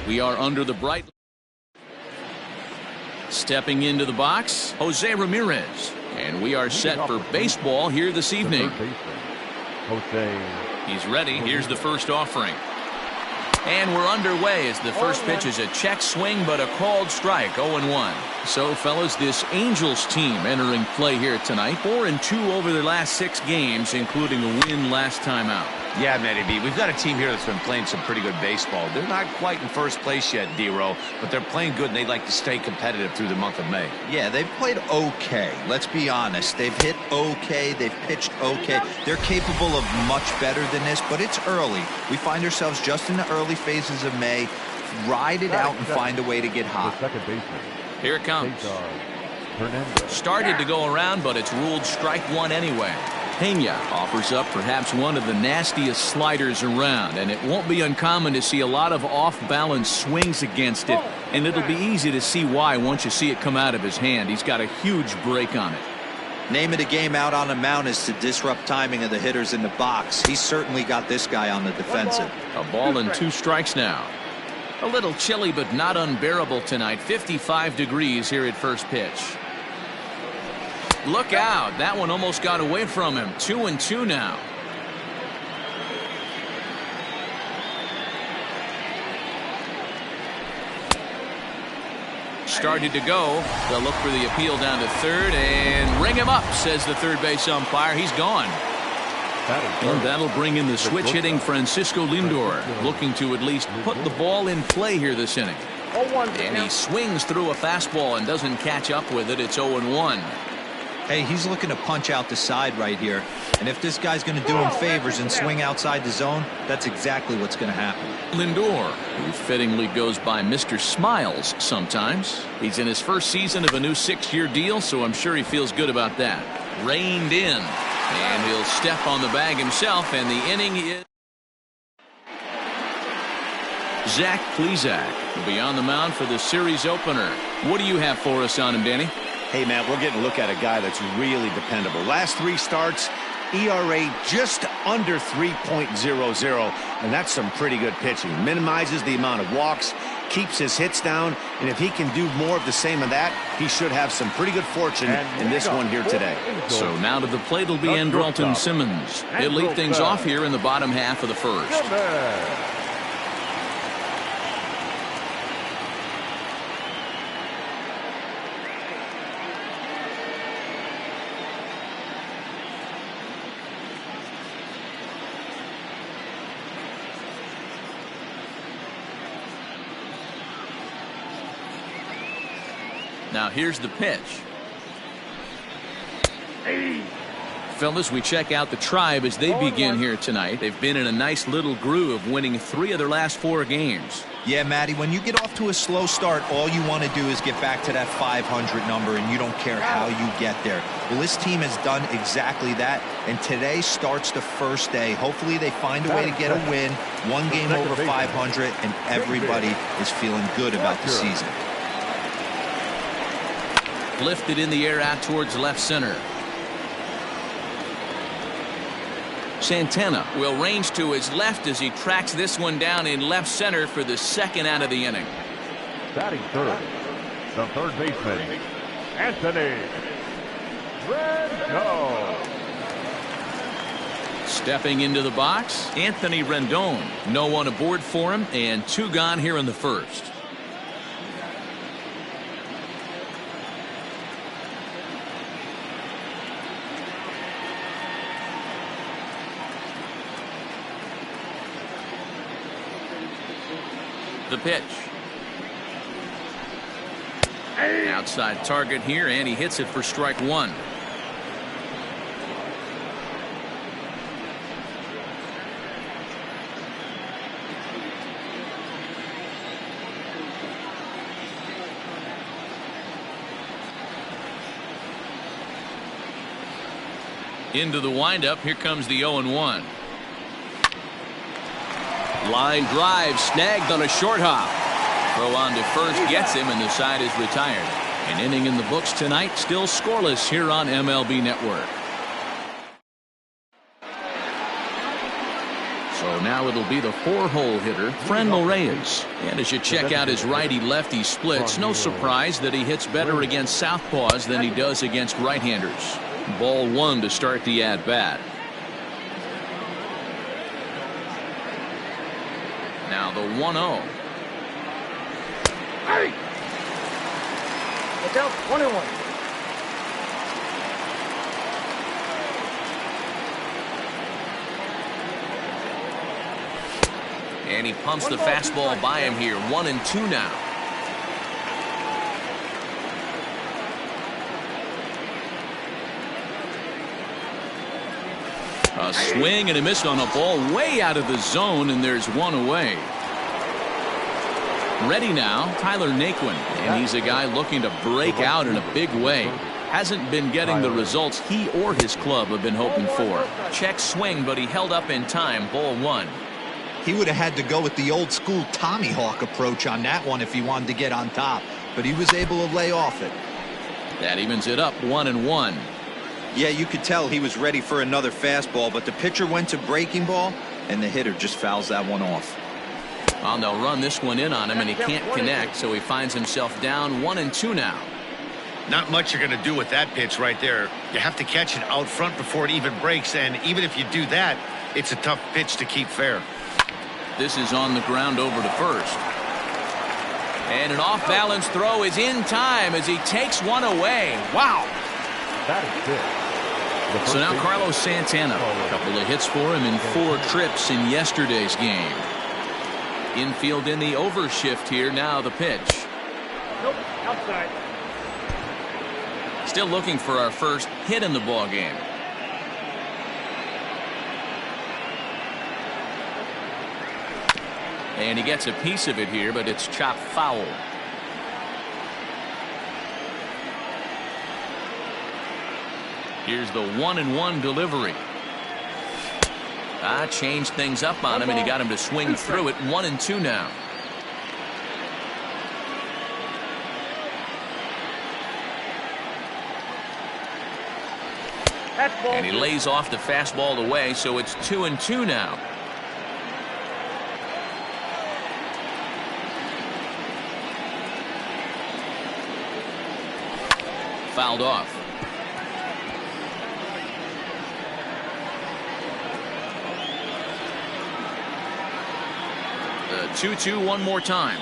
We are under the bright. Stepping into the box, Jose Ramirez. And we are set for baseball here this evening. He's ready. Here's the first offering. And we're underway as the first pitch is a check swing, but a called strike, 0-1. So, fellas, this Angels team entering play here tonight. 4-2 over their last 6 games, including a win last time out. Yeah, Matty B, we've got a team here that's been playing some pretty good baseball. They're not quite in first place yet, D-Row, but they're playing good, and they'd like to stay competitive through the month of May. Yeah, they've played okay. Let's be honest. They've hit okay. They've pitched okay. They're capable of much better than this, but it's early. We find ourselves just in the early phases of May. Ride it out and find a way to get hot. Here it comes. Started to go around, but it's ruled strike one anyway. Pena offers up perhaps one of the nastiest sliders around, and it won't be uncommon to see a lot of off-balance swings against it, and it'll be easy to see why once you see it come out of his hand. He's got a huge break on it. Name of the game out on the mound is to disrupt timing of the hitters in the box. He's certainly got this guy on the defensive. A ball and 2 strikes now. A little chilly but not unbearable tonight. 55 degrees here at first pitch. Look out. That one almost got away from him. 2-2 now. Started to go. They'll look for the appeal down to third and ring him up, says the third base umpire. He's gone. And that'll bring in the switch hitting Francisco Lindor, looking to at least put the ball in play here this inning. And he swings through a fastball and doesn't catch up with it. It's 0-1. Hey, he's looking to punch out the side right here. And if this guy's going to do him favors and swing outside the zone, that's exactly what's going to happen. Lindor, who fittingly goes by Mr. Smiles sometimes. He's in his first season of a new 6-year deal, so I'm sure he feels good about that. Reined in. And he'll step on the bag himself, and the inning is. Zach Plesac will be on the mound for the series opener. What do you have for us on him, Danny? Hey, man, we're getting a look at a guy that's really dependable. Last 3 starts, ERA just under 3.00, and that's some pretty good pitching. Minimizes the amount of walks, keeps his hits down, and if he can do more of the same of that, he should have some pretty good fortune in this one here today. So now to the plate will be Andrelton Simmons. He'll lead things off here in the bottom half of the first. Now here's the pitch. Fellas, we check out the Tribe as they begin here tonight. They've been in a nice little groove, winning 3 of their last 4 games. Yeah, Matty, when you get off to a slow start, all you want to do is get back to that 500 number, and you don't care how you get there. Well, this team has done exactly that, and today starts the first day. Hopefully they find a way to get a win, 1 game over 500, and everybody is feeling good about the season. Lifted in the air out towards left center. Santana will range to his left as he tracks this one down in left center for the 2nd out of the inning. Batting third, the third baseman, Anthony Rendon. Stepping into the box, Anthony Rendon. No one aboard for him, and 2 gone here in the first. The pitch. Outside target here, and he hits it for strike 1. Into the windup. Here comes the 0-1. Line drive snagged on a short hop. Throw on to first gets him, and the side is retired. An inning in the books tonight, still scoreless here on MLB Network. So now it'll be the 4-hole hitter, Friendly Reyes. And as you check out his righty-lefty splits, no surprise that he hits better against southpaws than he does against right-handers. Ball 1 to start the at-bat. Now the 1-0. Hey! Look out, 1-1. And he pumps the fastball by him here. 1-2 now. A swing and a miss on a ball way out of the zone, and there's one away. Ready now, Tyler Naquin, and he's a guy looking to break out in a big way. Hasn't been getting the results he or his club have been hoping for. Check swing, but he held up in time. Ball 1. He would have had to go with the old school Tommy Hawk approach on that one if he wanted to get on top, but he was able to lay off it. That evens it up 1-1. Yeah, you could tell he was ready for another fastball, but the pitcher went to breaking ball, and the hitter just fouls that one off. Well, they'll run this one in on him, and he can't connect, so he finds himself down 1-2 now. Not much you're going to do with that pitch right there. You have to catch it out front before it even breaks, and even if you do that, it's a tough pitch to keep fair. This is on the ground over to first. And an off-balance throw is in time as he takes one away. Wow. That is good. So now Carlos Santana, a couple of hits for him in 4 trips in yesterday's game. Infield in the overshift here. Now the pitch. Nope, outside. Still looking for our first hit in the ball game. And he gets a piece of it here, but it's chopped foul. Here's the 1-1 delivery. Changed things up on him, and he got him to swing through it. 1-2 now. And he lays off the fastball away, so it's 2-2 now. Fouled off. The 2-2 one more time.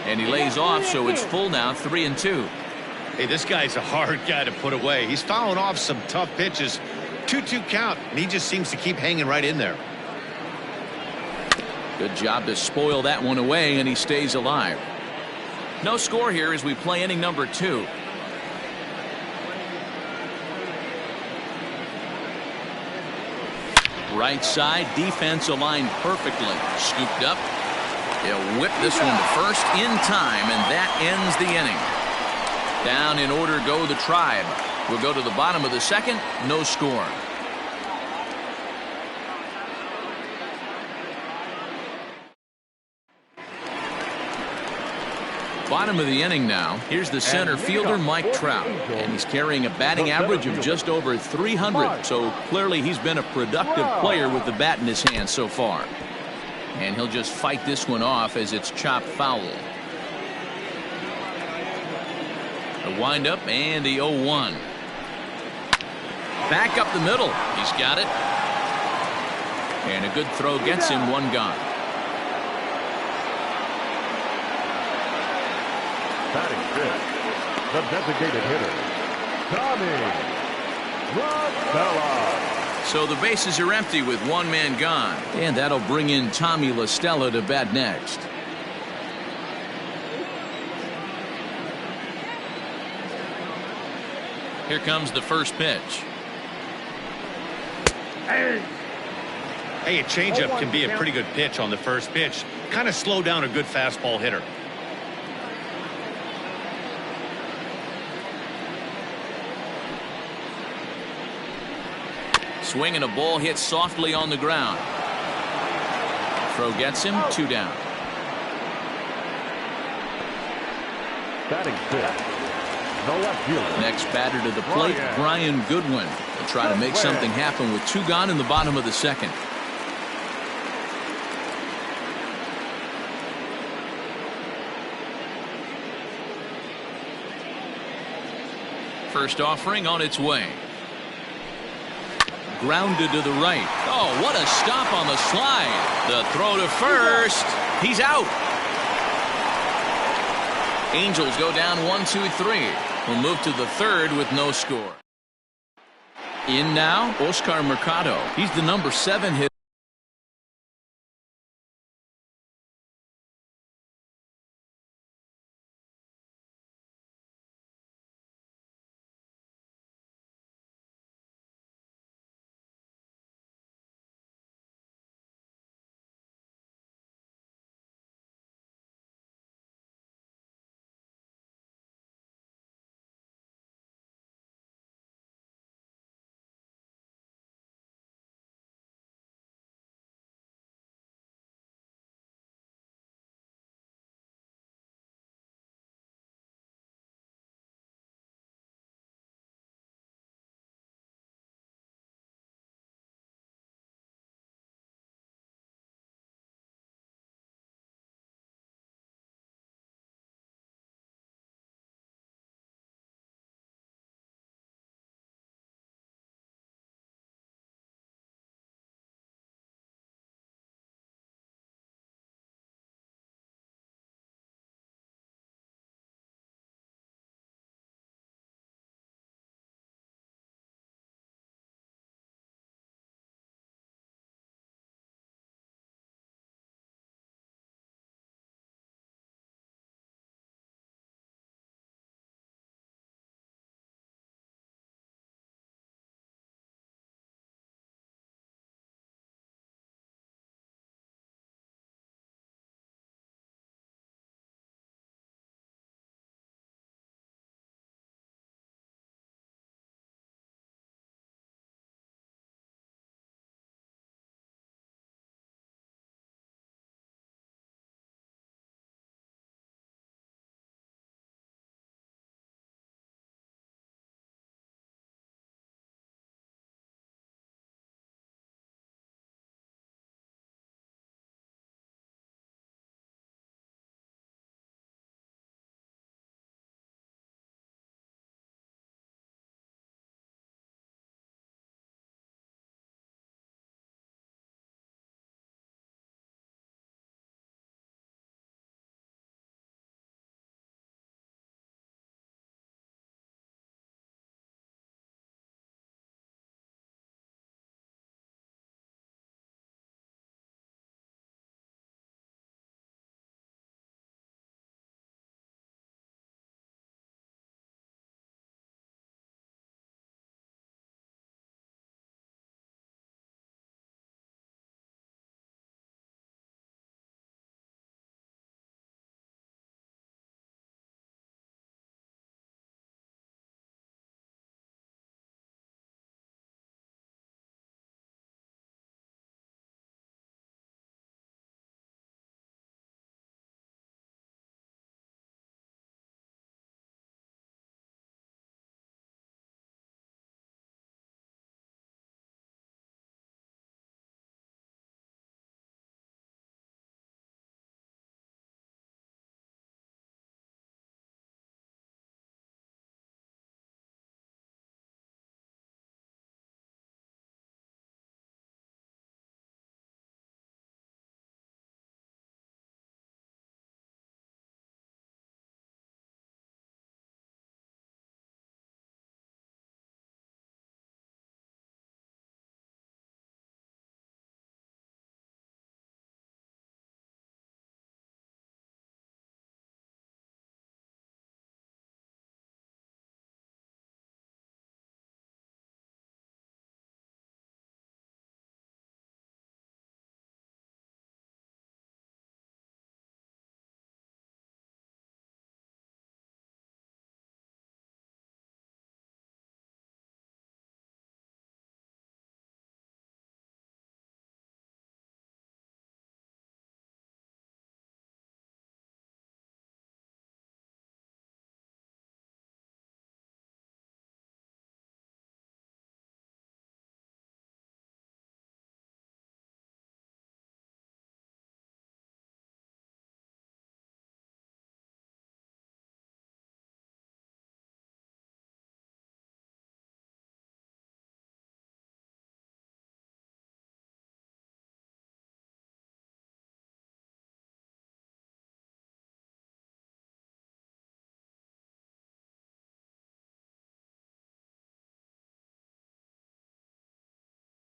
And he lays off, so it's full now, 3-2. Hey, this guy's a hard guy to put away. He's fouling off some tough pitches. 2-2 count, and he just seems to keep hanging right in there. Good job to spoil that one away, and he stays alive. No score here as we play inning number 2. Right side, defense aligned perfectly. Scooped up. He'll whip this one to first in time, and that ends the inning. Down in order go the Tribe. We'll go to the bottom of the second. No score. Bottom of the inning now. Here's the center fielder, Mike Trout. And he's carrying a batting average of just over 300. So clearly he's been a productive player with the bat in his hand so far. And he'll just fight this one off as it's chopped foul. The windup and the 0-1. Back up the middle. He's got it. And a good throw gets him one gone. Batting fifth, the designated hitter, Tommy LaStella. So the bases are empty with one man gone. And that'll bring in Tommy LaStella to bat next. Here comes the first pitch. Hey, a changeup can be a pretty good pitch on the first pitch. Kind of slow down a good fastball hitter. Swing and a ball hit softly on the ground. Throw gets him 2 down. Batting fifth, the left fielder. Next batter to the plate, Brian Goodwin. They'll try to make something happen with 2 gone in the bottom of the second. First offering on its way. Grounded to the right. Oh, what a stop on the slide. The throw to first. He's out. Angels go down 1-2-3. We'll move to the third with no score. In now, Oscar Mercado. He's the number 7 hitter.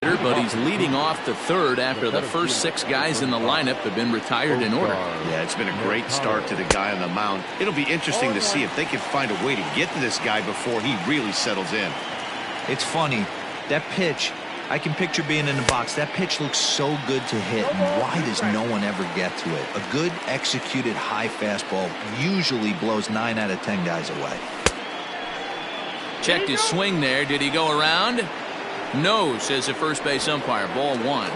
But he's leading off the third after the first 6 guys in the lineup have been retired in order. Yeah, it's been a great start to the guy on the mound. It'll be interesting to see if they can find a way to get to this guy before he really settles in. It's funny, that pitch, I can picture being in the box. That pitch looks so good to hit. Why does no one ever get to it? A good executed high fastball usually blows 9 out of 10 guys away. Checked his swing there. Did he go around? No, says the first base umpire. Ball 1.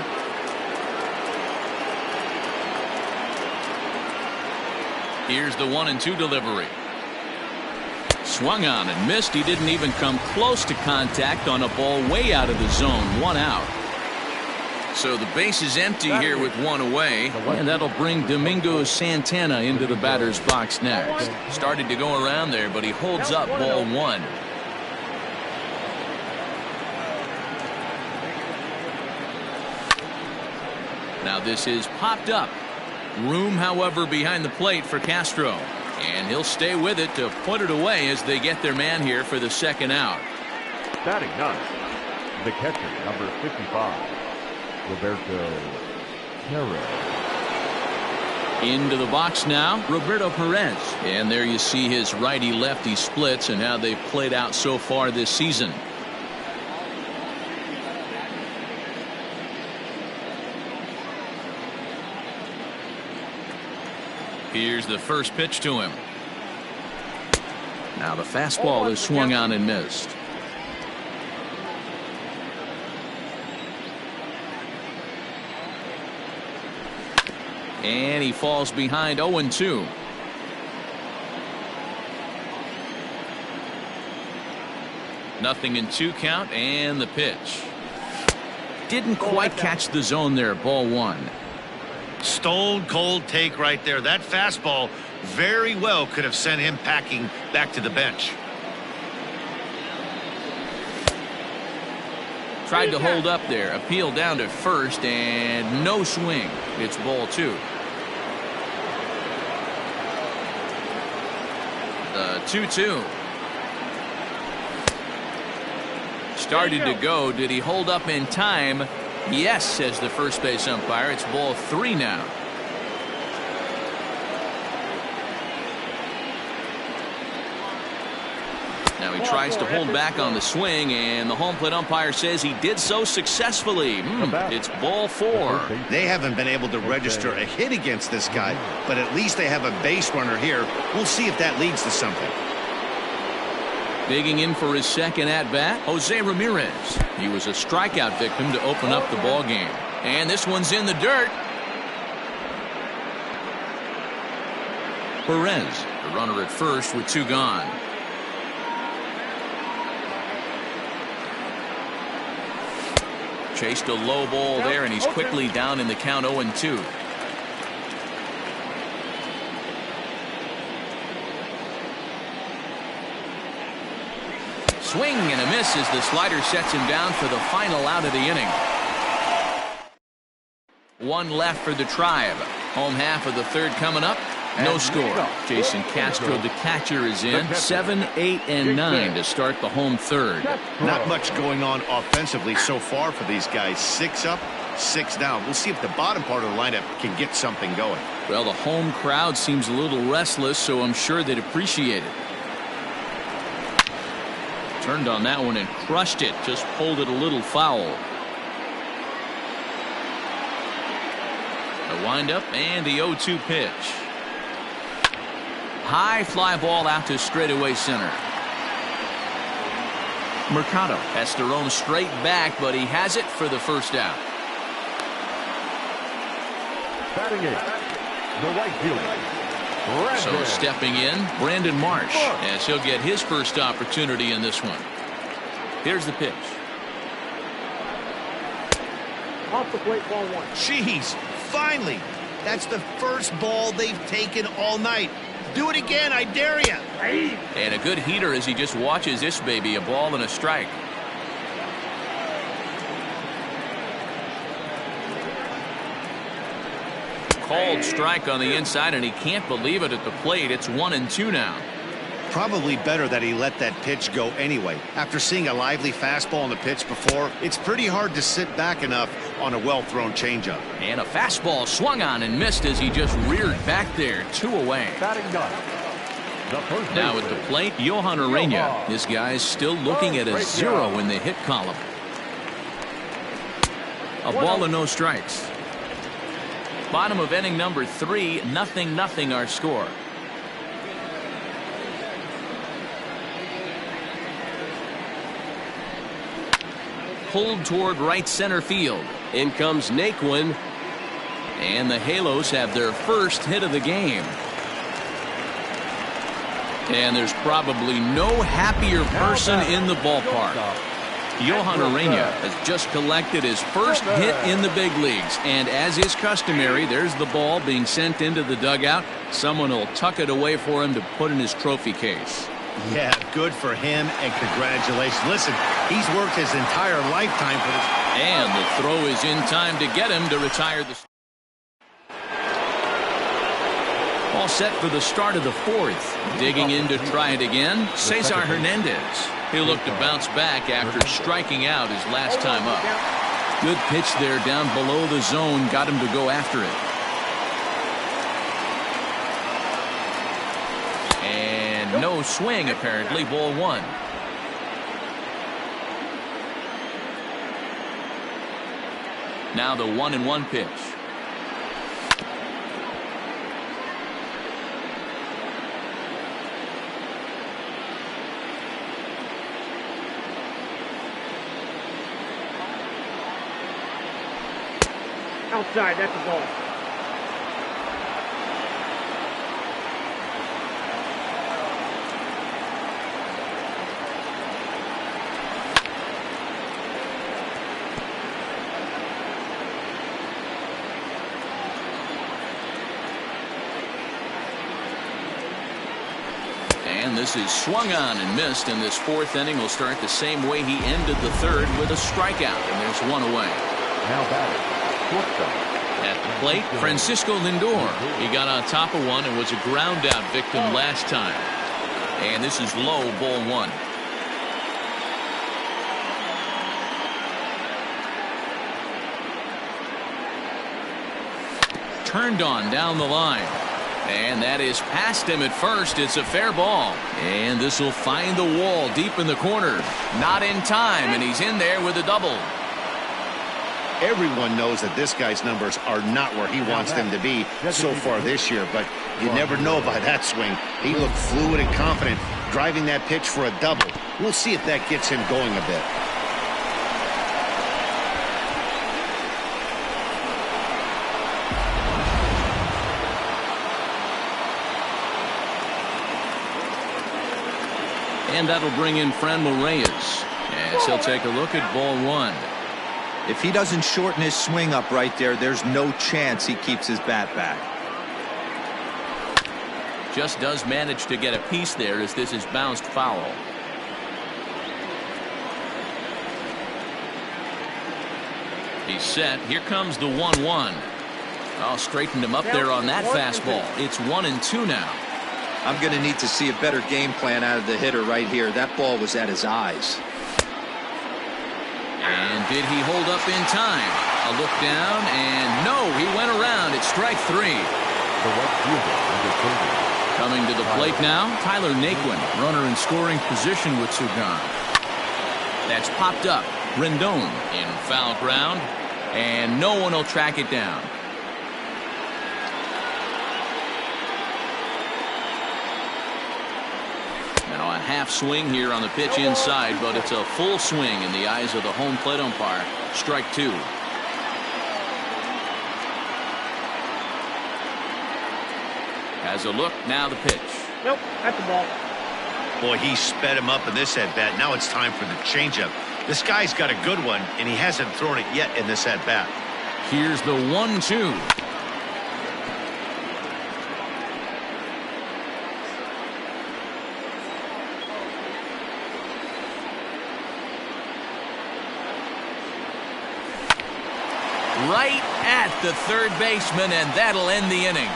Here's the 1-2 delivery. Swung on and missed. He didn't even come close to contact on a ball way out of the zone. 1 out. So the base is empty here with 1 away, and that'll bring Domingo Santana into the batter's box next. Started to go around there, but he holds up. Ball 1. Now this is popped up. Room, however, behind the plate for Castro. And he'll stay with it to put it away as they get their man here for the 2nd out. Batting 9th, the catcher, number 55, Roberto Perez. Into the box now, Roberto Perez. And there you see his righty-lefty splits and how they've played out so far this season. Here's the first pitch to him. Now the fastball is swung on and missed. And he falls behind 0-2. Nothing in 2 count, and the pitch. Didn't quite catch the zone there. Ball 1. Stone cold take right there. That fastball very well could have sent him packing back to the bench. Tried to hold up there. Appeal down to first, and no swing. It's ball 2. The 2-2. Started to go. Did he hold up in time? Yes, says the first base umpire. It's ball 3 now. Now he tries to hold back on the swing, and the home plate umpire says he did so successfully. It's ball 4. They haven't been able to register a hit against this guy, but at least they have a base runner here. We'll see if that leads to something. Digging in for his 2nd at-bat, Jose Ramirez. He was a strikeout victim to open up the ball game. And this one's in the dirt. Perez, the runner at first with 2 gone. Chased a low ball there, and he's quickly down in the count 0-2. Swing and a miss as the slider sets him down for the final out of the inning. 1 left for the Tribe. Home half of the 3rd coming up. No score. Jason Castro, the catcher, is in. 7, 8, and 9 to start the home 3rd. Not much going on offensively so far for these guys. 6 up, 6 down. We'll see if the bottom part of the lineup can get something going. Well, the home crowd seems a little restless, so I'm sure they'd appreciate it. Turned on that one and crushed it. Just pulled it a little foul. The windup and the 0-2 pitch. High fly ball out to straightaway center. Mercado has to roam straight back, but he has it for the 1st out. Batting 8th, the right fielder. So stepping in, Brandon Marsh, as he'll get his first opportunity in this one. Here's the pitch. Off the plate, ball 1. Jeez, finally. That's the first ball they've taken all night. Do it again, I dare you. And a good heater as he just watches this baby, a ball and a strike. Called strike on the inside, and he can't believe it at the plate. It's 1-2 now. probably better that he let that pitch go anyway. After seeing a lively fastball on the pitch before, it's pretty hard to sit back enough on a well-thrown changeup. And a fastball swung on and missed as he just reared back there. 2 away. Batting gun. Now at the plate, Johan Urena. This guy's still looking at a 0 in the hit column. A ball and no strikes. Bottom of inning number 3, 0-0 our score. Pulled toward right center field. In comes Naquin. And the Halos have their first hit of the game. And there's probably no happier person in the ballpark. Johan Urena has just collected his first hit in the big leagues. And as is customary, there's the ball being sent into the dugout. Someone will tuck it away for him to put in his trophy case. Yeah, good for him, and congratulations. Listen, he's worked his entire lifetime for this. And the throw is in time to get him to retire the... All set for the start of the 4th. Digging in to try it again, Cesar Hernandez. He'll look to bounce back after striking out his last time up. Good pitch there down below the zone, got him to go after it. And no swing, apparently. Ball 1. Now the 1-1 pitch. Outside, that's a ball. And this is swung on and missed, and this 4th inning will start the same way he ended the 3rd with a strikeout, and there's 1 away. Now batting. At the plate, Francisco Lindor. He got on top of one and was a ground out victim last time. And this is low, ball 1. Turned on down the line. And that is past him at first. It's a fair ball. And this will find the wall deep in the corner. Not in time, and he's in there with a double. Everyone knows that this guy's numbers are not where he wants them to be so far this year, but you never know by that swing. He looked fluid and confident, driving that pitch for a double. We'll see if that gets him going a bit. And that'll bring in Franmil Reyes as he'll take a look at ball 1. If he doesn't shorten his swing up right there, there's no chance he keeps his bat back. Just does manage to get a piece there as this is bounced foul. He's set. Here comes the 1-1. Oh, straightened him up there on that fastball. It's 1-2 now. I'm going to need to see a better game plan out of the hitter right here. That ball was at his eyes. And did he hold up in time? A look down, and no, he went around. It's strike 3. Coming to the plate now, Tyler Naquin, runner in scoring position with Sugan. That's popped up. Rendon in foul ground, and no one will track it down. Now a half swing here on the pitch inside, but it's a full swing in the eyes of the home plate umpire. Strike 2. Has a look, now the pitch. Nope, that's the ball. Boy, he sped him up in this at-bat. Now it's time for the changeup. This guy's got a good one, and he hasn't thrown it yet in this at-bat. Here's the 1-2. Right at the third baseman, and that'll end the inning.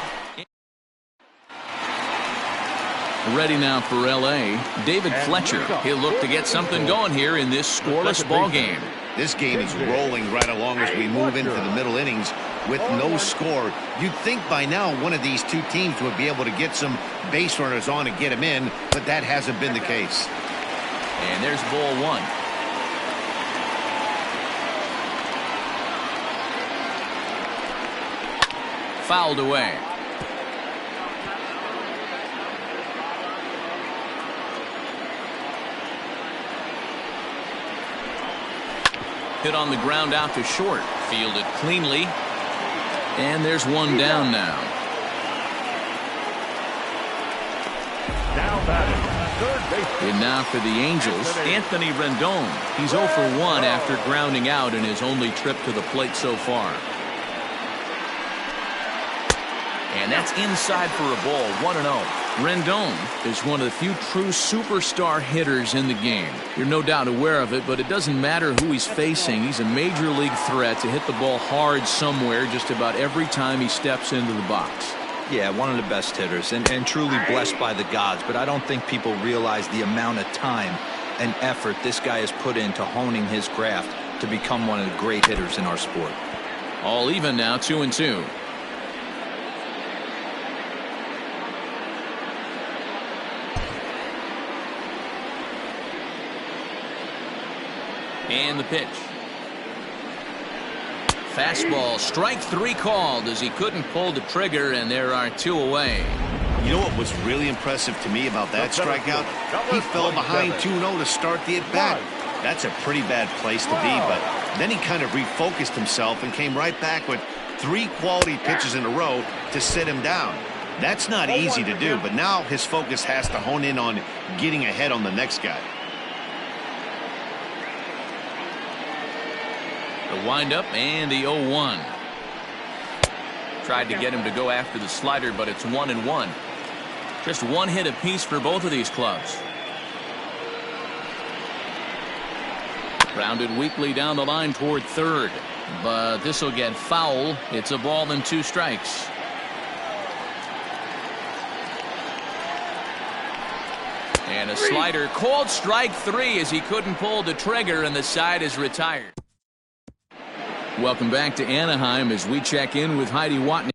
Ready now for L.A. David Fletcher. He'll look to get something going here in this scoreless ball game. This game is rolling right along as we move into the middle innings with no score. You'd think by now one of these two teams would be able to get some base runners on and get them in, but that hasn't been the case. And there's ball one. Fouled away. Hit on the ground out to short. Fielded cleanly. And there's one down now. Now batting, third base. And now for the Angels, Anthony Rendon. He's 0 for 1 after grounding out in his only trip to the plate so far. And that's inside for a ball, 1-0. Rendon is one of the few true superstar hitters in the game. You're no doubt aware of it, but it doesn't matter who he's facing. He's a major league threat to hit the ball hard somewhere just about every time he steps into the box. Yeah, one of the best hitters and truly blessed by the gods, but I don't think people realize the amount of time and effort this guy has put into honing his craft to become one of the great hitters in our sport. All even now, 2-2. And the pitch. Fastball, strike 3 called as he couldn't pull the trigger, and there are 2 away. You know what was really impressive to me about that strikeout? He fell behind 2-0 to start the at-bat. That's a pretty bad place to be, but then he kind of refocused himself and came right back with 3 quality pitches in a row to sit him down. That's not easy to do, but now his focus has to hone in on getting ahead on the next guy. The windup and the 0-1. Tried to get him to go after the slider, but it's 1-1. Just 1 hit apiece for both of these clubs. Grounded weakly down the line toward third, but this will get foul. It's a ball and 2 strikes. And a slider called strike 3 as he couldn't pull the trigger, and the side is retired. Welcome back to Anaheim as we check in with Heidi Watney.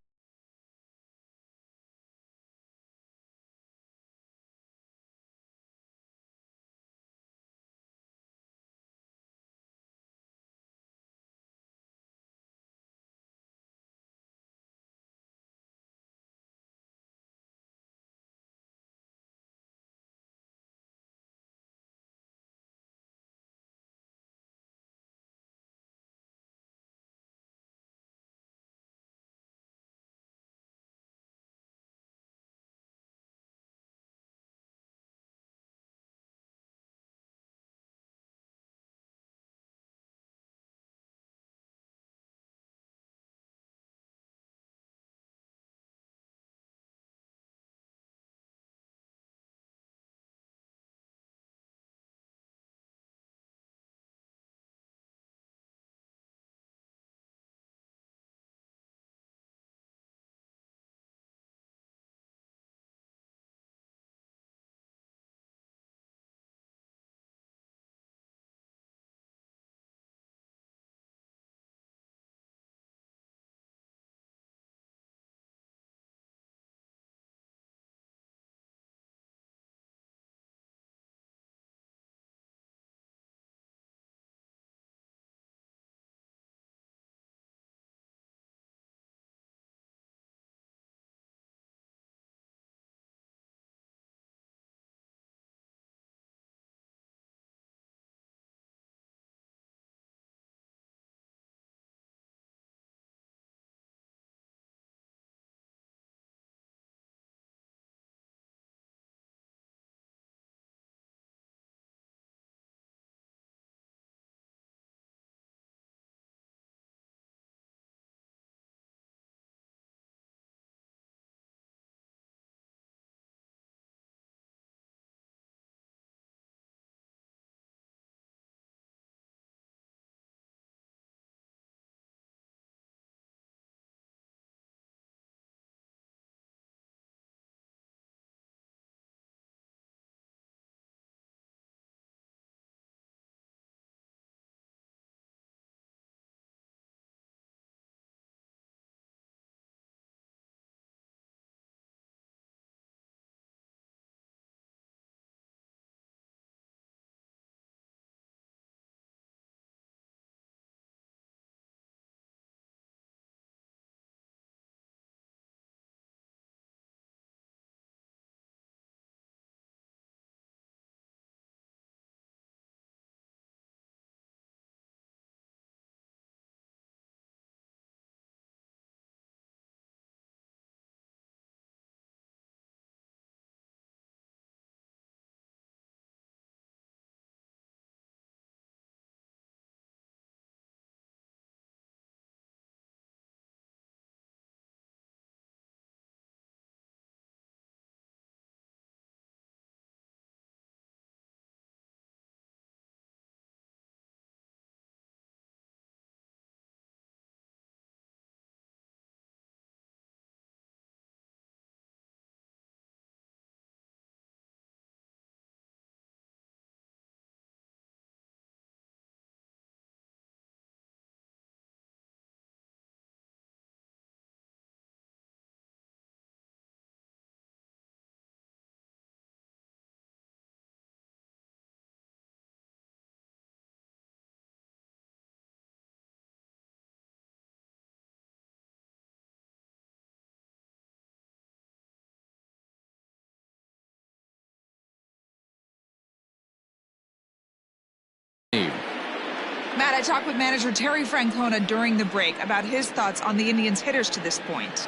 Matt, I talked with manager Terry Francona during the break about his thoughts on the Indians' hitters to this point.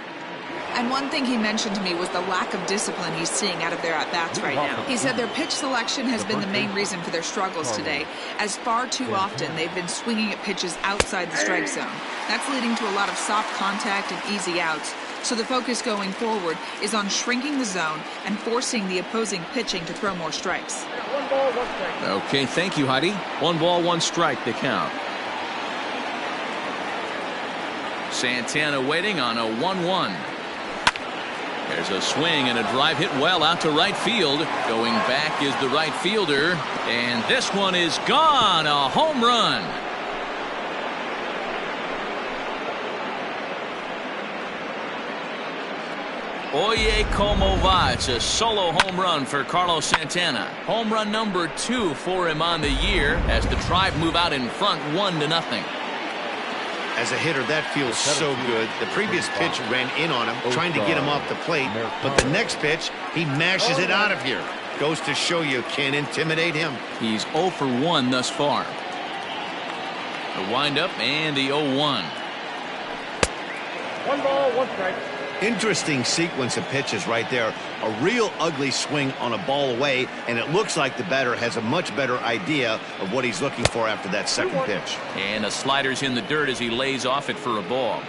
And one thing he mentioned to me was the lack of discipline he's seeing out of their at-bats right now. He said their pitch selection has been the main reason for their struggles today, as far too often they've been swinging at pitches outside the strike zone. That's leading to a lot of soft contact and easy outs. So the focus going forward is on shrinking the zone and forcing the opposing pitching to throw more strikes. 1 ball, 1 strike. Okay, thank you, Heidi. 1 ball, 1 strike, the count. Santana waiting on a 1-1. There's a swing and a drive hit well out to right field. Going back is the right fielder, and this one is gone. A home run. Oye como va. It's a solo home run for Carlos Santana. Home run number 2 for him on the year as the Tribe move out in front 1-0. As a hitter, that feels so good. The previous pitch ran in on him, trying to get him off the plate. But the next pitch, he mashes it out of here. Goes to show you can't intimidate him. He's 0 for 1 thus far. The windup and the 0-1. 1 ball, 1 strike. Interesting sequence of pitches right there. A real ugly swing on a ball away, and it looks like the batter has a much better idea of what he's looking for after that second pitch. And the slider's in the dirt as he lays off it for a ball.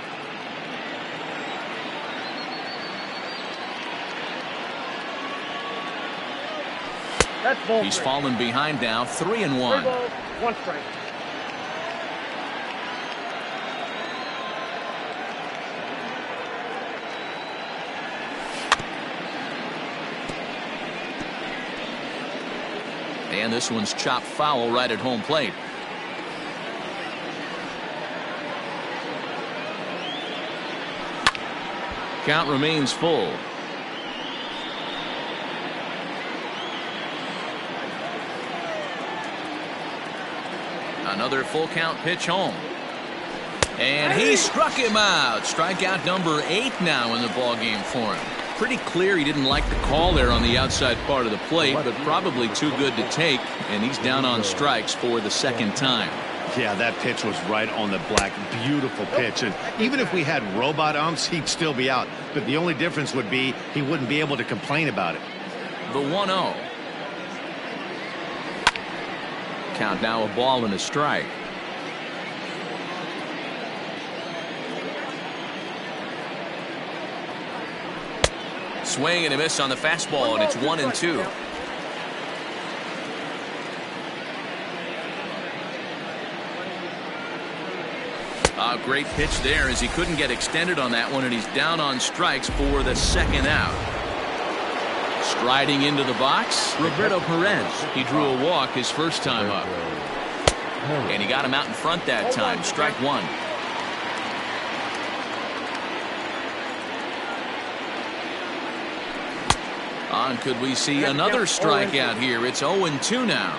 That's ball. He's fallen behind now, 3-1. 3 balls, 1 strike. And this one's chopped foul right at home plate. Count remains full. Another full count pitch home. And he struck him out. Strikeout number 8 now in the ball game for him. Pretty clear he didn't like the call there on the outside part of the plate, but probably too good to take, and he's down on strikes for the second time. Yeah, that pitch was right on the black. Beautiful pitch. And even if we had robot umps, he'd still be out. But the only difference would be he wouldn't be able to complain about it. The 1-0. Count now a ball and a strike. Swing and a miss on the fastball, and it's 1-2. A great pitch there as he couldn't get extended on that one, and he's down on strikes for the second out. Striding into the box, Roberto Perez. He drew a walk his first time up. And he got him out in front that time. Strike 1. Could we see another strikeout here? It's 0-2 now.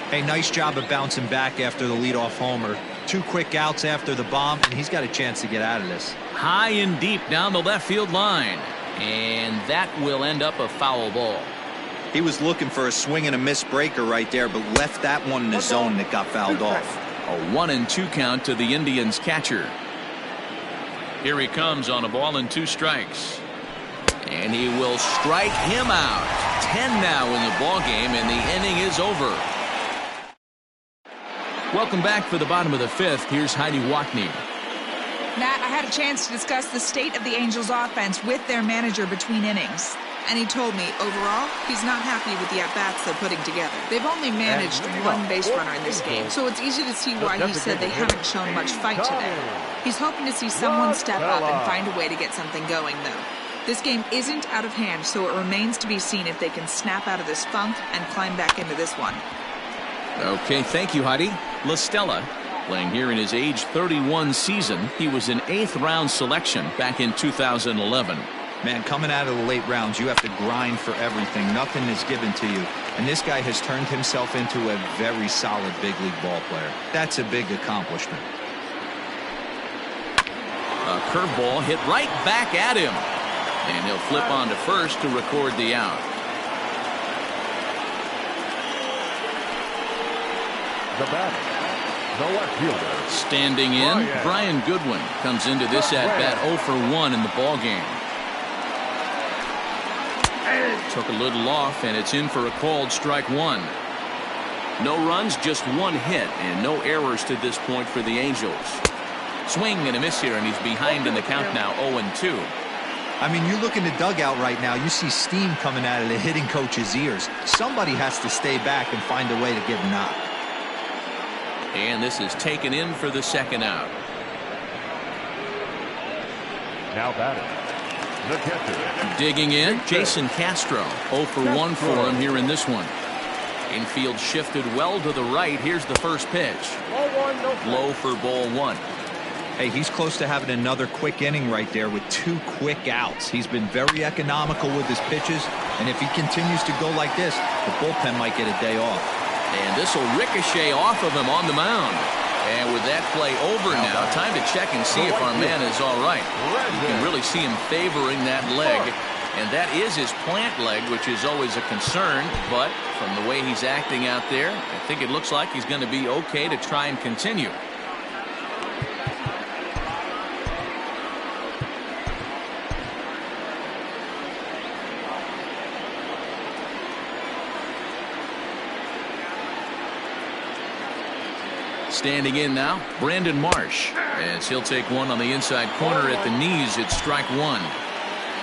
Hey, nice job of bouncing back after the leadoff homer. 2 quick outs after the bomb, and he's got a chance to get out of this. High and deep down the left field line. And that will end up a foul ball. He was looking for a swing and a miss breaker right there, but left that one in the zone that got fouled off. A 1-2 count to the Indians catcher. Here he comes on a ball and 2 strikes. And he will strike him out. 10 now in the ball game, and the inning is over. Welcome back for the bottom of the 5th. Here's Heidi Watney. Matt, I had a chance to discuss the state of the Angels offense with their manager between innings. And he told me, overall, he's not happy with the at-bats they're putting together. They've only managed 1 base runner in this game, so it's easy to see why he said they haven't shown much fight today. He's hoping to see someone step up and find a way to get something going, though. This game isn't out of hand, so it remains to be seen if they can snap out of this funk and climb back into this one. Okay, thank you, Heidi. La Stella, playing here in his age 31 season. He was an 8th round selection back in 2011. Man, coming out of the late rounds, you have to grind for everything. Nothing is given to you. And this guy has turned himself into a very solid big league ball player. That's a big accomplishment. A curveball hit right back at him. And he'll flip on to first to record the out. The batter, The left fielder. Standing in, Brian Goodwin comes into this at-bat 0 for 1 in the ballgame. Took a little off, and it's in for a called strike one. No runs, just one hit, and no errors to this point for the Angels. Swing and a miss here, and he's behind in the count now, 0-2. I mean, you look in the dugout right now, you see steam coming out of the hitting coach's ears. Somebody has to stay back and find a way to get knocked. And this is taken in for the second out. Now batting, the catcher. Digging in, Jason Castro. 0 for 1 for him here in this one. Infield shifted well to the right. Here's the first pitch. Low for ball one. Hey, he's close to having another quick inning right there with 2 quick outs. He's been very economical with his pitches, and if he continues to go like this, the bullpen might get a day off. And this will ricochet off of him on the mound. And with that play over now, time to check and see if our man is all right. You can really see him favoring that leg. And that is his plant leg, which is always a concern. But from the way he's acting out there, I think it looks like he's going to be okay to try and continue. Standing in now, Brandon Marsh, as he'll take one on the inside corner at the knees. It's strike one.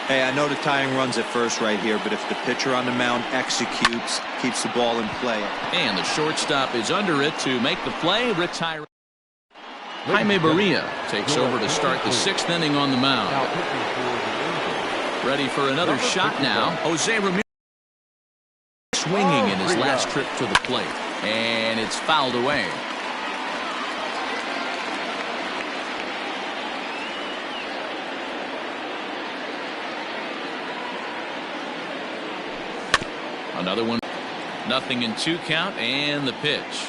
Hey, I know the tying runs at first right here, but if the pitcher on the mound executes, keeps the ball in play. And the shortstop is under it to make the play, retire. Jaime Barria takes over to start the 6th inning on the mound. Ready for another shot now. Jose Ramirez swinging in his last trip to the plate, and it's fouled away. Another one. 0-2 count, and the pitch.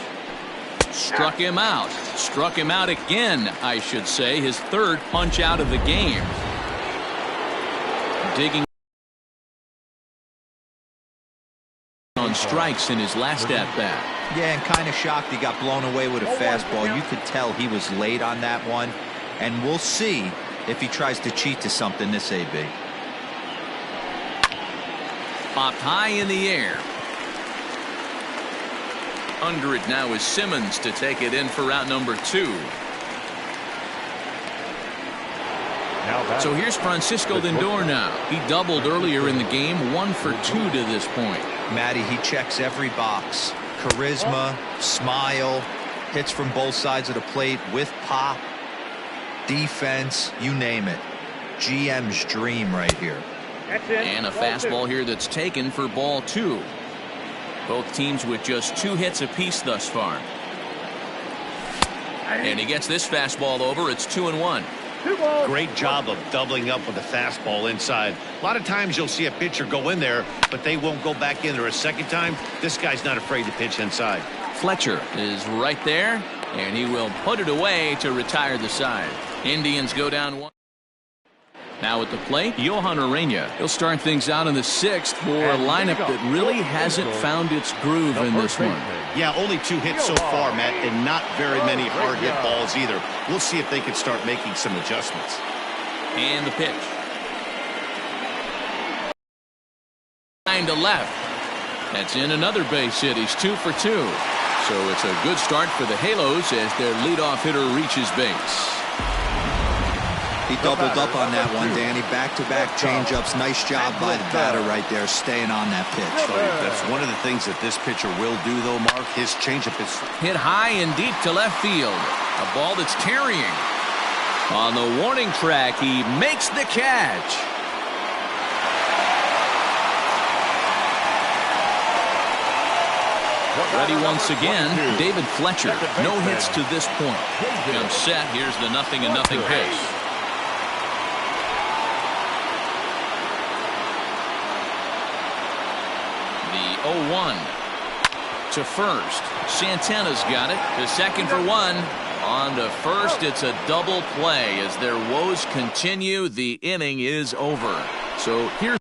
Struck him out. Struck him out again, I should say. His 3rd punch out of the game. Digging on strikes in his last at-bat. Yeah, and kind of shocked he got blown away with a fastball. You could tell he was late on that one. And we'll see if he tries to cheat to something this AB. Popped high in the air. Under it now is Simmons to take it in for out number 2. So here's Francisco Lindor now. He doubled earlier in the game, 1 for 2 to this point. Matty, he checks every box. Charisma, smile, hits from both sides of the plate with pop, defense, you name it. GM's dream right here. And a fastball here that's taken for ball 2. Both teams with just 2 hits apiece thus far. And he gets this fastball over. It's 2-1. Great job of doubling up with a fastball inside. A lot of times you'll see a pitcher go in there, but they won't go back in there a second time. This guy's not afraid to pitch inside. Fletcher is right there, and he will put it away to retire the side. Indians go down 1. Now at the plate, Johan Urena. He'll start things out in the 6th for a lineup that really hasn't found its groove in this one. Yeah, only 2 hits so far, Matt, and not very many hard hit balls either. We'll see if they can start making some adjustments. And the pitch. Line to left. That's in another base hit. He's 2 for 2. So it's a good start for the Halos as their leadoff hitter reaches base. He doubled up on that one, Danny. Back-to-back changeups. Nice job by the batter right there, staying on that pitch. That's one of the things that this pitcher will do, though, Mark. His changeup is hit high and deep to left field. A ball that's carrying. On the warning track, he makes the catch. Ready once again, David Fletcher. No hits to this point. Comes set. Here's the 0-0 pitch. The 0-1 to first. Santana's got it. To second for 1. On to first, it's a double play. As their woes continue, the inning is over. So here's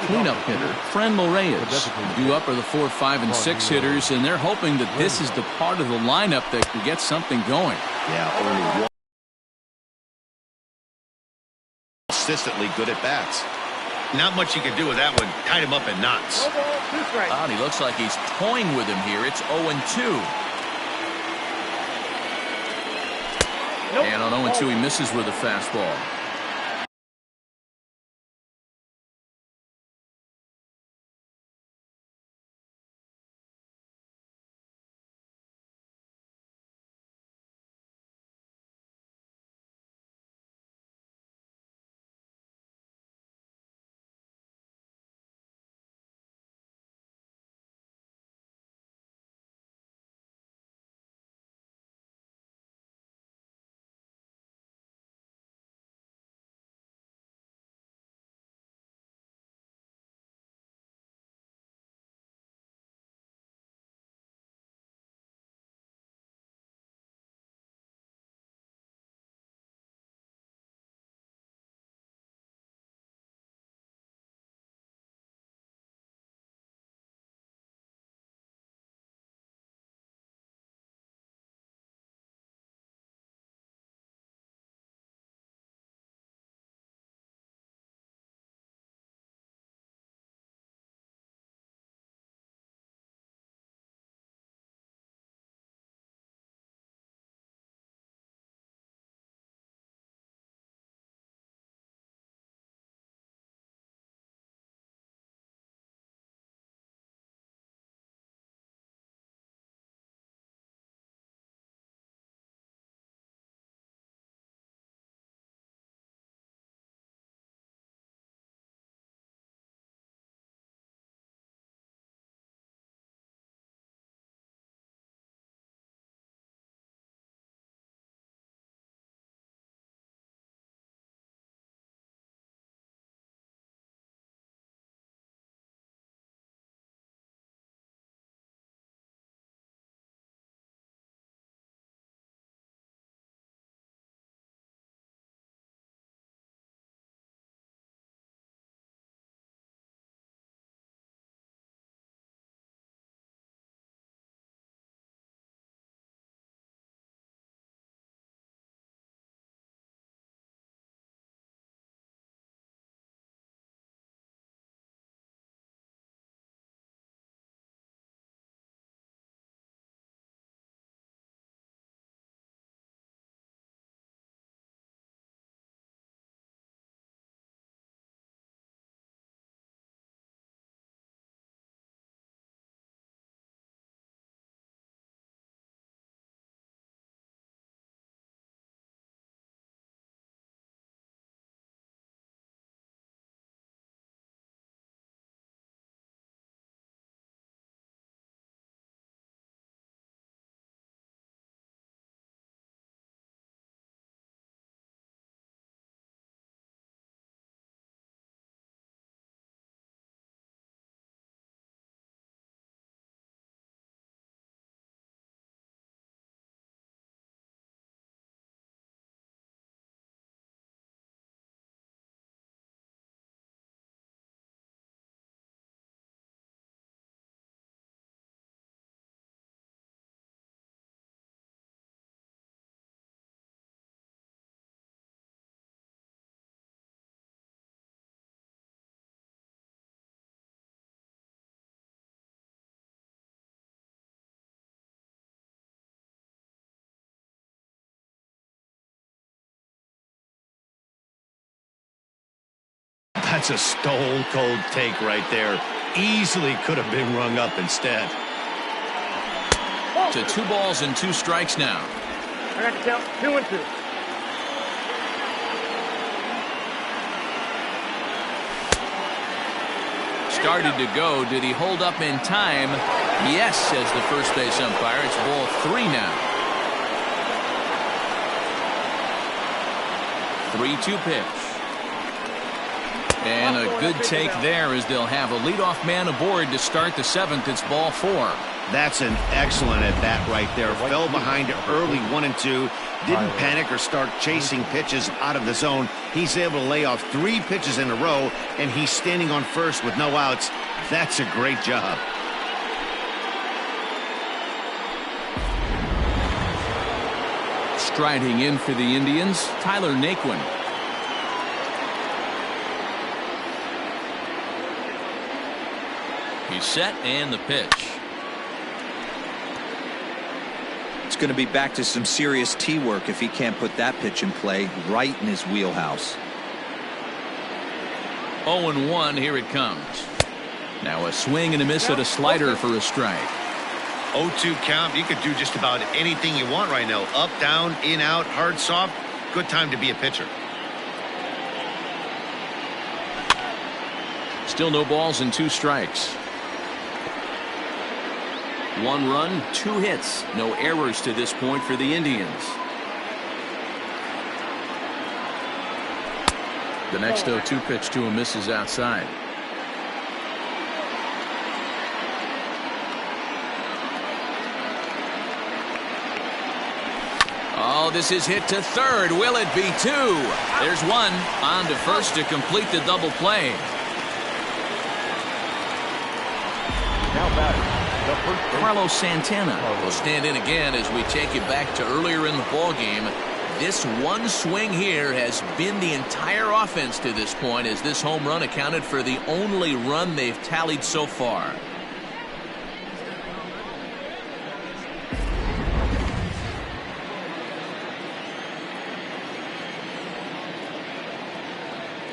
cleanup hitter, Franmil Reyes. Due up are the 4, 5, and 6 hitters, and they're hoping that this is the part of the lineup that can get something going. Yeah, only one. Consistently good at bats. Not much you can do with that one. Tied him up in knots. And he looks like he's toying with him here. It's 0-2. And on 0-2, he misses with a fastball. That's a stone-cold take right there. Easily could have been rung up instead. To 2 balls and 2 strikes now. I got to count 2-2. Started to go. Did he hold up in time? Yes, says the first base umpire. It's ball 3 now. 3-2 pitch. And a good take there as they'll have a leadoff man aboard to start the 7th. It's ball 4. That's an excellent at-bat right there. Fell behind early 1-2. Didn't panic or start chasing pitches out of the zone. He's able to lay off 3 pitches in a row, and he's standing on first with no outs. That's a great job. Striding in for the Indians, Tyler Naquin. He's set, and the pitch. It's going to be back to some serious tee work if he can't put that pitch in play right in his wheelhouse. 0-1, here it comes. Now a swing and a miss at a slider for a strike. 0-2 count. You could do just about anything you want right now. Up, down, in, out, hard, soft. Good time to be a pitcher. Still no balls and 2 strikes. 1 run, 2 hits. No errors to this point for the Indians. The next 0-2 pitch to him misses outside. Oh, this is hit to third. Will it be 2? There's 1. On to first to complete the double play. Now batting, the first baseman, Carlos Santana will stand in again as we take it back to earlier in the ballgame. This one swing here has been the entire offense to this point, as this home run accounted for the only run they've tallied so far.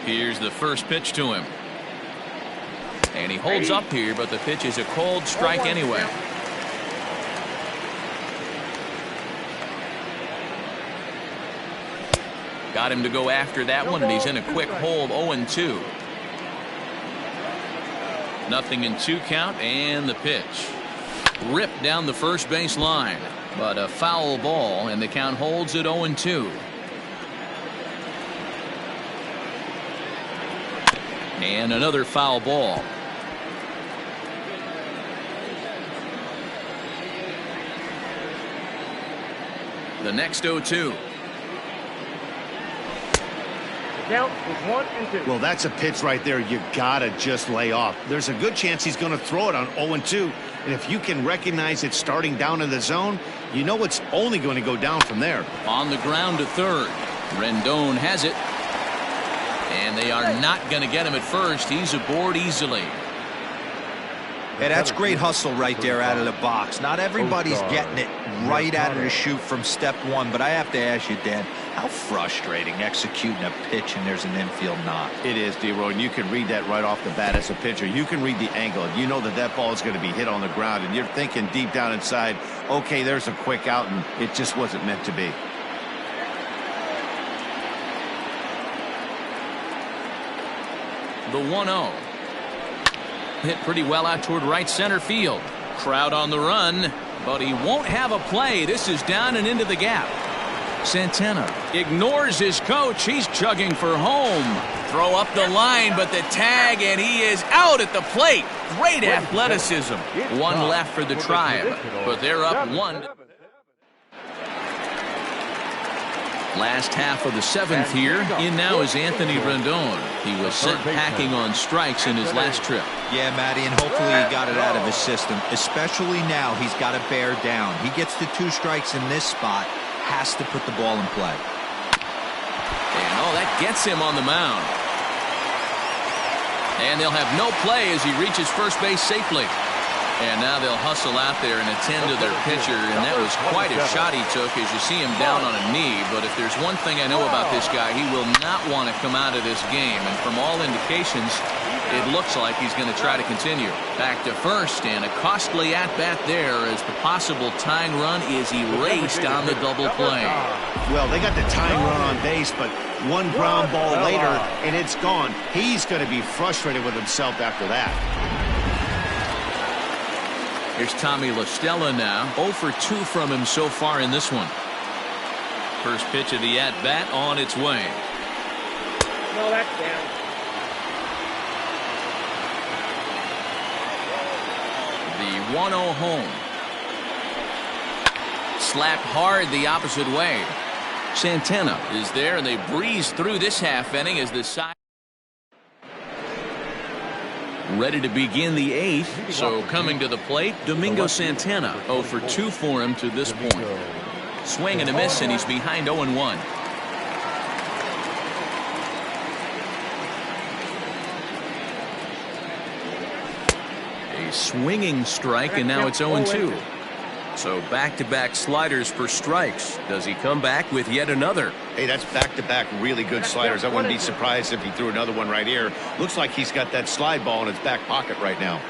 Here's the first pitch to him. And he holds up here, but the pitch is a cold strike anyway. Got him to go after that one, and he's in a quick hold. 0-2. 0-2 count, and the pitch. Ripped down the first base line, but a foul ball, and the count holds at 0-2. And another foul ball. The next 0-2. Count is 1-2. Well, that's a pitch right there you gotta just lay off. There's a good chance he's going to throw it on 0-2, and if you can recognize it starting down in the zone, you know it's only going to go down from there. On the ground to third. Rendon has it, and they are not going to get him at first. He's aboard easily. Yeah, that's great hustle right there out of the box. Not everybody's getting it right out of the chute from step one, but I have to ask you, Dan, how frustrating executing a pitch and there's an infield knock. It is, D-Roy, and you can read that right off the bat as a pitcher. You can read the angle. You know that that ball is going to be hit on the ground, and you're thinking deep down inside, okay, there's a quick out, and it just wasn't meant to be. The 1-0. Hit pretty well out toward right center field. Crowd on the run, but he won't have a play. This is down and into the gap. Santana ignores his coach. He's chugging for home. Throw up the line, but the tag, and he is out at the plate. Great athleticism. 1 left for the Tribe, but they're up 1. Last half of the 7th here. In now is Anthony Rendon. He was sent packing on strikes in his last trip. Yeah, Matty, and hopefully he got it out of his system. Especially now, he's got to bear down. He gets the 2 strikes in this spot, has to put the ball in play. And oh, that gets him on the mound. And they'll have no play as he reaches first base safely. And now they'll hustle out there and attend to their pitcher, and that was quite a shot he took as you see him down on a knee. But if there's one thing I know about this guy, he will not want to come out of this game. And from all indications, it looks like he's going to try to continue. Back to first, and a costly at-bat there as the possible tying run is erased on the double play. Well, they got the tying run on base, but one ground ball later, and it's gone. He's going to be frustrated with himself after that. Here's Tommy La Stella now. 0 for 2 from him so far in this one. First pitch of the at-bat on its way. No, that's down. The 1-0 home. Slapped hard the opposite way. Santana is there, and they breeze through this half inning as the side ready to begin the 8th. So coming to the plate, Domingo Santana. 0 for 2 for him to this point. Swing and a miss, and he's behind 0-1. A swinging strike, and now it's 0-2. So back-to-back sliders for strikes. Does he come back with yet another? Hey, that's back-to-back really good sliders. I wouldn't be surprised if he threw another one right here. Looks like he's got that slide ball in his back pocket right now.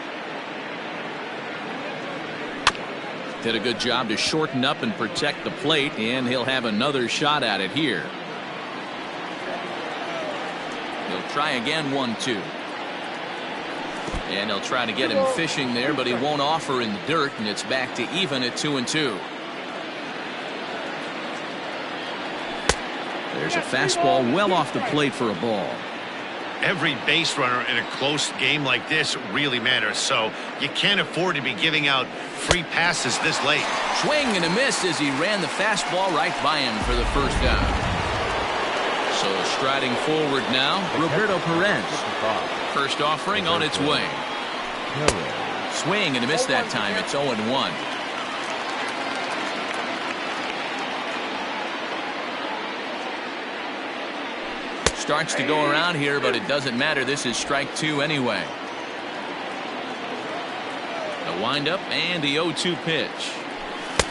Did a good job to shorten up and protect the plate, and he'll have another shot at it here. He'll try again, 1-2. And he'll try to get him fishing there, but he won't offer in the dirt, and it's back to even at 2-2. There's a fastball well off the plate for a ball. Every base runner in a close game like this really matters, so you can't afford to be giving out free passes this late. Swing and a miss as he ran the fastball right by him for the first down. So striding forward now, Roberto Perez. First offering on its way. Swing and a miss that time. It's 0-1. Starts to go around here, but it doesn't matter. This is strike 2 anyway. The windup and the 0-2 pitch.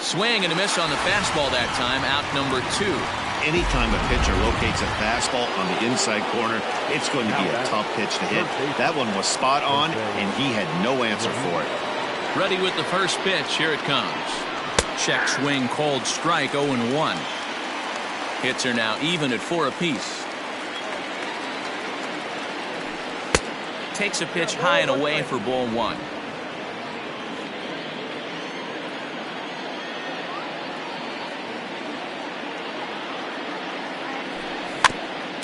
Swing and a miss on the fastball that time. Out number 2. Anytime a pitcher locates a fastball on the inside corner, it's going to be a tough pitch to hit. That one was spot on, and he had no answer for it. Ready with the first pitch. Here it comes. Check swing called strike. 0-1. Hits are now even at 4 apiece. Takes a pitch high and away for ball 1.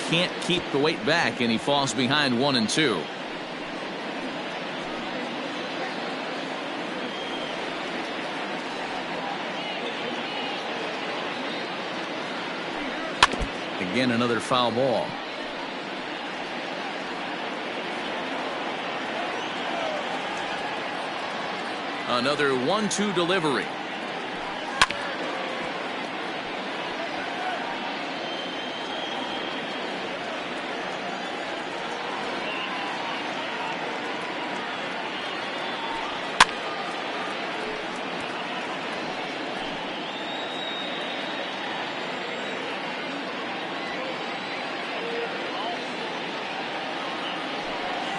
Can't keep the weight back, and he falls behind 1-2. Again, another foul ball. Another 1-2 delivery.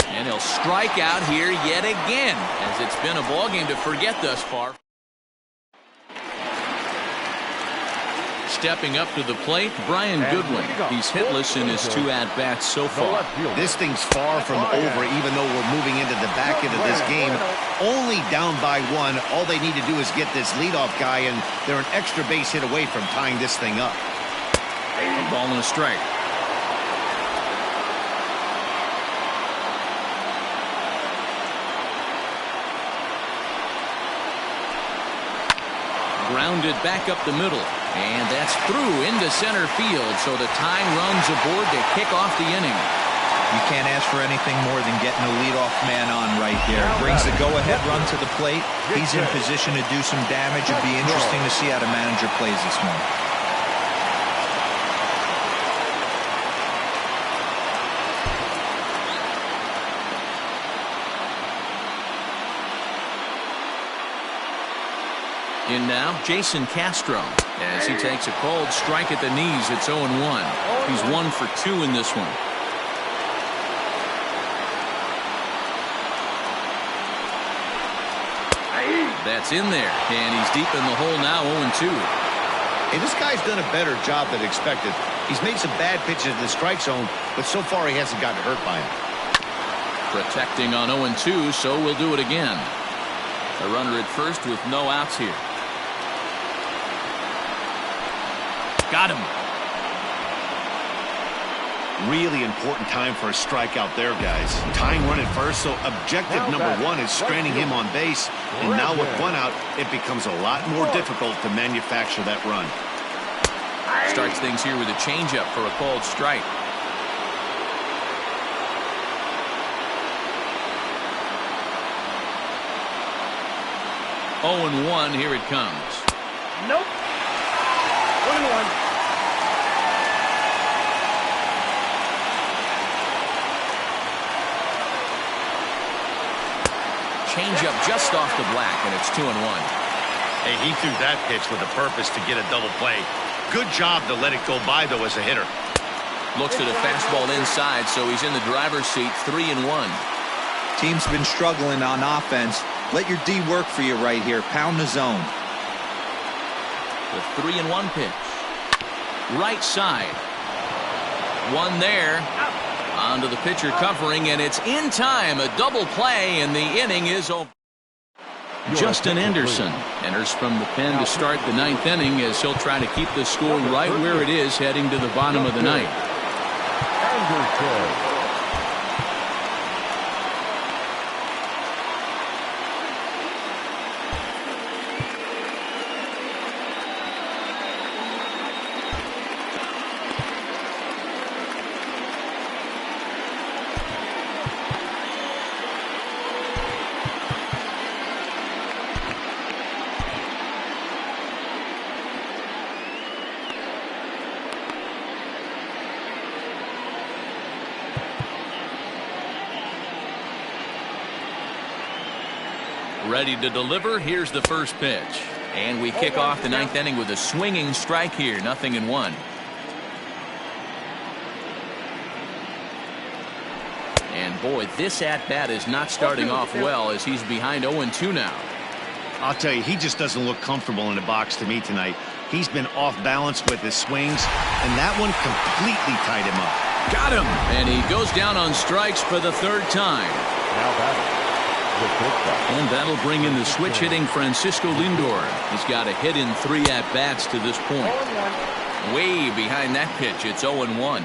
And he'll strike out here yet again, as it's been a ball game to forget thus far. Stepping up to the plate, Brian Goodwin. He's hitless in his 2 at-bats so far. This thing's far from over, even though we're moving into the back end of this game. Only down by 1. All they need to do is get this leadoff guy, and they're an extra base hit away from tying this thing up. A ball and a strike. Grounded back up the middle, and that's through into center field, so the tying runs aboard to kick off the inning. You can't ask for anything more than getting a leadoff man on right there. Brings the go-ahead run to the plate. He's in position to do some damage. It'd be interesting to see how the manager plays this one. In now, Jason Castro, as he takes a cold strike at the knees. It's 0-1. He's 1 for 2 in this one. That's in there, and he's deep in the hole now, 0-2. Hey, this guy's done a better job than expected. He's made some bad pitches in the strike zone, but so far he hasn't gotten hurt by him. Protecting on 0-2, so we'll do it again. A runner at first with no outs here. Got him. Really important time for a strikeout there, guys. Tying run at first, so objective number one is stranding him on base. And now with one out, it becomes a lot more difficult to manufacture that run. Starts things here with a changeup for a called strike. Oh, and 1, here it comes. Nope. 1-1. Changeup just off the black, and it's 2-1. Hey, he threw that pitch with a purpose to get a double play. Good job to let it go by, though, as a hitter. Looks at a fastball inside, so he's in the driver's seat, 3-1. Team's been struggling on offense. Let your D work for you right here. Pound the zone. The 3-1 pitch. Right side. One there. Onto the pitcher covering, and it's in time. A double play, and the inning is over. Justin Anderson enters from the pen to start the 9th inning as he'll try to keep the score right where it is heading to the bottom of the ninth. Ready to deliver. Here's the first pitch. And we kick off the 9th inning with a swinging strike here. 0-1. And boy, this at-bat is not starting off well as he's behind 0-2 now. I'll tell you, he just doesn't look comfortable in the box to me tonight. He's been off balance with his swings, and that one completely tied him up. Got him. And he goes down on strikes for the 3rd time. Now batting. And that'll bring in the switch hitting Francisco Lindor. He's got a hit in 3 at-bats to this point. Way behind that pitch. It's 0-1.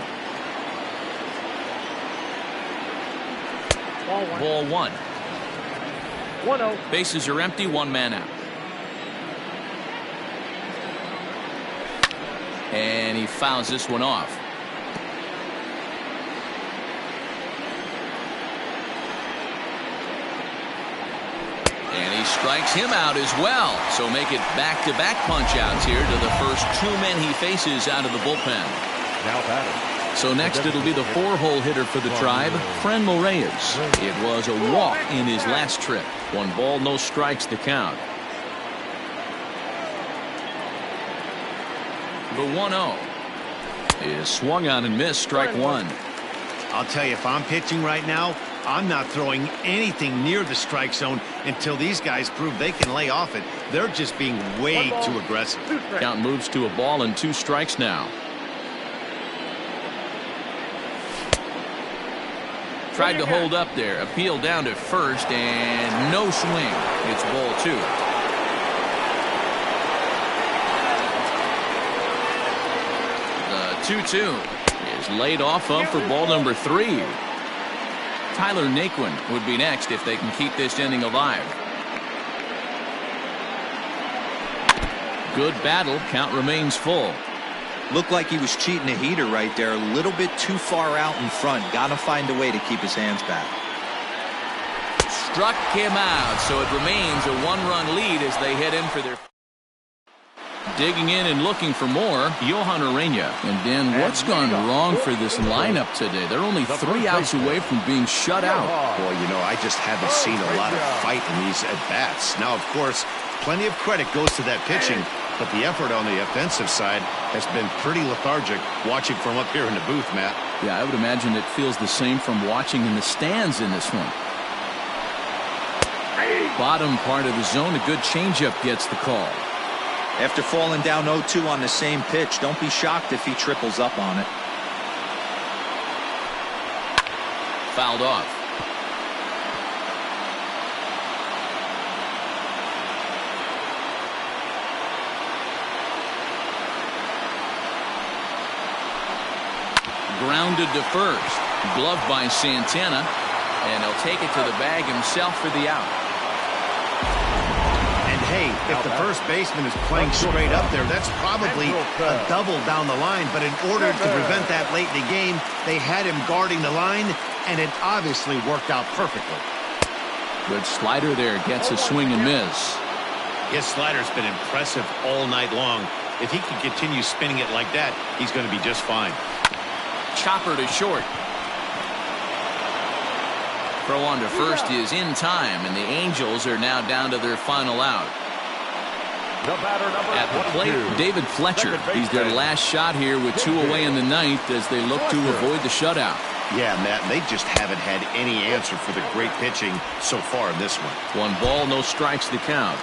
Ball 1. 1-0. Bases are empty. 1 man out. And he fouls this one off. And he strikes him out as well. So make it back-to-back punch-outs here to the first 2 men he faces out of the bullpen. Now batting. So next it'll be the 4-hole hitter for the Tribe, Franmil Reyes. It was a walk in his last trip. 1 ball, no strikes to count. The 1-0 is swung on and missed, strike 1. I'll tell you, if I'm pitching right now, I'm not throwing anything near the strike zone until these guys prove they can lay off it. They're just being way too aggressive. Count moves to a ball and 2 strikes now. Tried to hold up there. Appeal down to first and no swing. It's ball 2. The 2-2 is laid off of for ball number 3. Tyler Naquin would be next if they can keep this inning alive. Good battle. Count remains full. Looked like he was cheating a heater right there. A little bit too far out in front. Got to find a way to keep his hands back. Struck him out, so it remains a 1-run lead as they head in for their. Digging in and looking for more, Johan Urena. And Dan, what's gone wrong for this lineup today? They're only 3 outs away from being shut out. Boy, you know, I just haven't seen a lot of fight in these at-bats. Now, of course, plenty of credit goes to that pitching, but the effort on the offensive side has been pretty lethargic watching from up here in the booth, Matt. Yeah, I would imagine it feels the same from watching in the stands in this one. Bottom part of the zone, a good changeup gets the call. After falling down 0-2 on the same pitch, don't be shocked if he triples up on it. Fouled off. grounded to first. Gloved by Santana. And he'll take it to the bag himself for the out. And hey, if the first baseman is playing straight up there, that's probably a double down the line. But in order to prevent that late in the game, they had him guarding the line, and it obviously worked out perfectly. Good slider there. Gets a swing and miss. His slider's been impressive all night long. If he can continue spinning it like that, he's going to be just fine. Chopper to short. Throw on to first is in time, and the Angels are now down to their final out. At the plate, David Fletcher. He's their last shot here with 2 away in the ninth as they look to avoid the shutout. Yeah, Matt, they just haven't had any answer for the great pitching so far in this one. 1 ball, no strikes the count.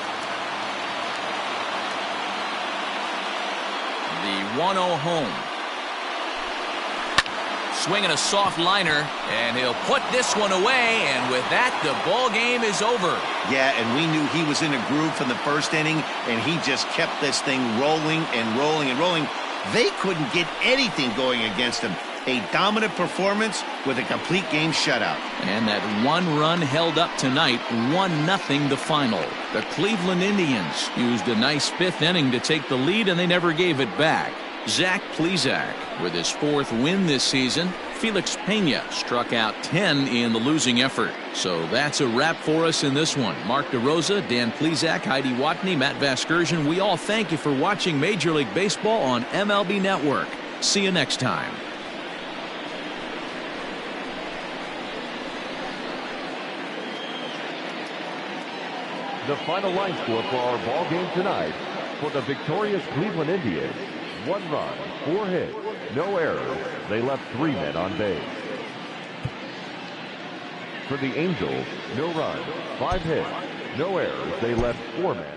The 1-0 home. Swinging a soft liner, and he'll put this one away, and with that, the ball game is over. Yeah, and we knew he was in a groove from the first inning, and he just kept this thing rolling and rolling and rolling. They couldn't get anything going against him. A dominant performance with a complete game shutout. And that 1 run held up tonight, 1-0 the final. The Cleveland Indians used a nice 5th inning to take the lead, and they never gave it back. Zach Plesac with his 4th win this season. Felix Pena struck out 10 in the losing effort. So that's a wrap for us in this one. Mark DeRosa, Dan Plesac, Heidi Watney, Matt Vasgersian. We all thank you for watching Major League Baseball on MLB Network. See you next time. The final line score for our ball game tonight: for the victorious Cleveland Indians, 1 run, 4 hits, no errors. They left 3 men on base. For the Angels, no runs, 5 hits, no errors. They left 4 men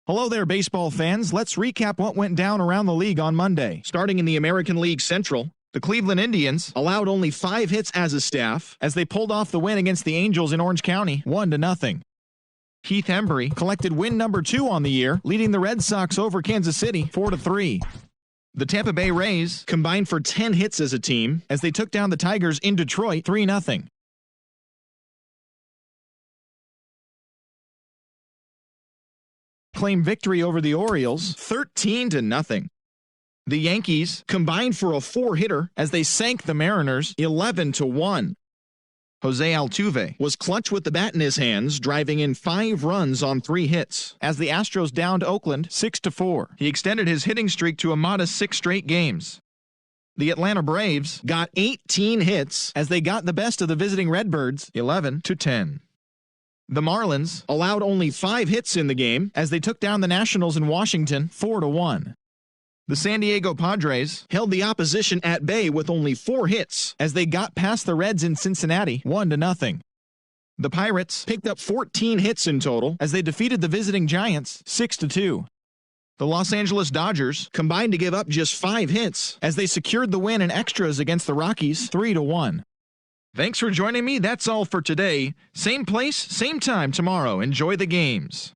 Hello there, baseball fans. Let's recap what went down around the league on Monday. Starting in the American League Central, the Cleveland Indians allowed only 5 hits as a staff as they pulled off the win against the Angels in Orange County, 1-0. Heath Hembree collected win number 2 on the year, leading the Red Sox over Kansas City 4-3. The Tampa Bay Rays combined for 10 hits as a team as they took down the Tigers in Detroit 3-0. Claimed victory over the Orioles 13-0. The Yankees combined for a 4-hitter as they sank the Mariners 11-1. Jose Altuve was clutch with the bat in his hands, driving in 5 runs on 3 hits as the Astros downed Oakland 6-4. He extended his hitting streak to a modest 6 straight games. The Atlanta Braves got 18 hits as they got the best of the visiting Redbirds 11-10. The Marlins allowed only 5 hits in the game as they took down the Nationals in Washington 4-1. The San Diego Padres held the opposition at bay with only 4 hits as they got past the Reds in Cincinnati 1-0. The Pirates picked up 14 hits in total as they defeated the visiting Giants 6-2. The Los Angeles Dodgers combined to give up just 5 hits as they secured the win in extras against the Rockies 3-1. Thanks for joining me. That's all for today. Same place, same time tomorrow. Enjoy the games.